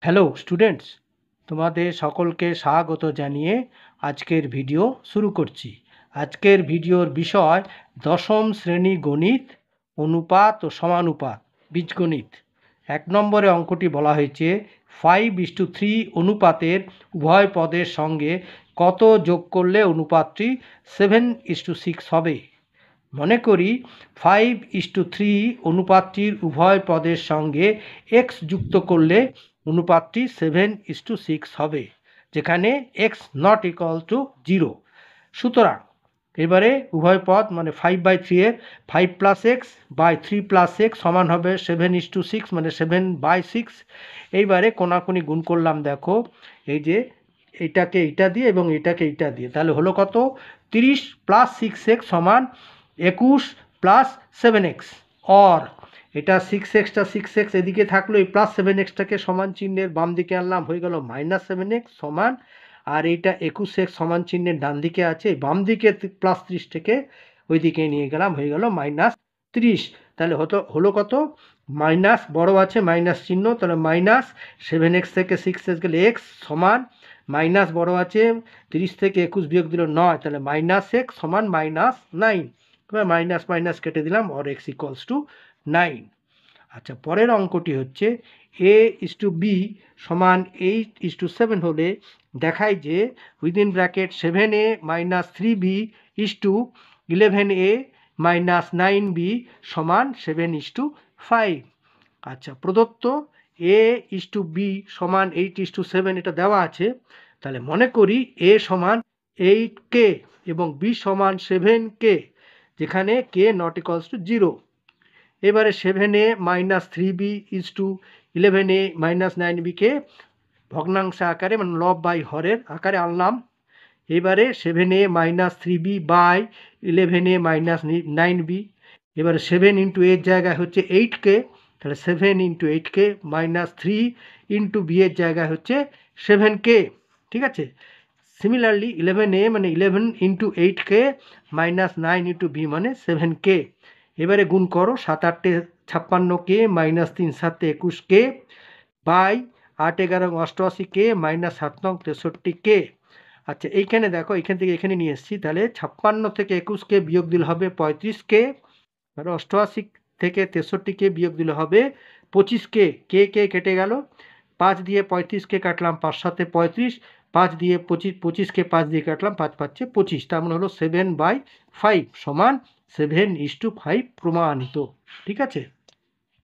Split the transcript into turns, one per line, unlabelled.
Hello students, তোমাদের সকলকে স্বাগত জানিয়ে আজকের ভিডিও শুরু করছি। আজকের ভিডিওর বিষয় দশম শ্রেণী গণিত, অনুপাত ও সমানুপাত, বীজগণিত। 1 নম্বরে অঙ্কটি বলা হয়েছে 5:3 অনুপাতের উভয় পদের সঙ্গে কত যোগ করলে অনুপাতটি 7:6 হবে। মনে করি 5:3 অনুপাতটির উভয় পদের সঙ্গে x যুক্ত করলে অনুপাতটি 7:6 হবে, যেখানে x নট ইকুয়াল টু 0। সুতরাং এবারে উভয় পদ মানে 5/3 এর 5 plus x by 3 plus x সমান হবে 7:6 মানে 7/6। এইবারে কোনাকুনি গুণ করলাম, দেখো এই যে এইটাকে এইটা দিয়ে এবং এটাকে এইটা দিয়ে, তাহলে হলো কত 30 প্লাস 6x সমান 21 প্লাস 7x। অর এটা 6xটা 6x এদিকে থাকলো, এই প্লাস 7xটাকে সমান চিহ্নের বাম দিকে আনলাম, হয়ে গেল -7x সমান, আর এইটা 21x সমান চিহ্নের ডান দিকে আছে, বাম দিকে প্লাস 30 থেকে ওই দিকে নিয়ে গেলাম, হয়ে গেল -30। তাহলে হলো কত মাইনাস বড় আছে মাইনাস চিহ্ন, তাহলে -7x থেকে 6x গেলে x সমান মাইনাস বড় আছে 30 থেকে 21 বিয়োগ দিল 9, তাহলে -x সমান -9। এবার মাইনাস মাইনাস কেটে দিলাম, অর x ইকুয়ালস টু 9। আচ্ছা, পরের অঙ্কটি হচ্ছে a:b সমান 8:7 হলে দেখায় যে within bracket 7a - 3b 11a - 9b সমান 7:5। আচ্ছা, প্রদত্ত a:b সমান 8:7 এটা দেওয়া আছে, তাহলে মনে করি a সমান 8k এবং b সমান 7k, যেখানে k নট ইকুয়ালস টু 0। এবারে 7a - 3b 11a - 9b কে ভগ্নাংশ আকারে মানে লব বাই হরের আকারে আনলাম। এবারে 7a - 3b by 11a - 9b, এবারে 7 ইন্টু এর জায়গায় হচ্ছে 8k, তাহলে 7 into 8k minus 3 into b এর জায়গায় হচ্ছে 7k। ঠিক আছে, সিমিলারলি 11a মানে 11 into 8k minus 9 into b মানে 7k। এবারে গুণ করো, 7 × 8 = 56k minus 3 × 7 = 21k by 8 × 11 = 88k minus 7 × 9 = 63k। আচ্ছা, এইখানে দেখো এখান থেকে এখানে নিয়ে এসেছি, তাহলে 56 থেকে 21k বিয়োগ দিলে হবে 35k, আর 88 থেকে 63k বিয়োগ দিলে হবে 25k। কে কেটে গেল, 5 দিয়ে 35কে কাটলাম, 5 × 7 = 35, 5 দিয়ে 25কে 5 দিয়ে কাটলাম, 5 × 5 = 25, তার মানে হলো 7/5 সমান 7:5 প্রমাণিত। ঠিক আছে।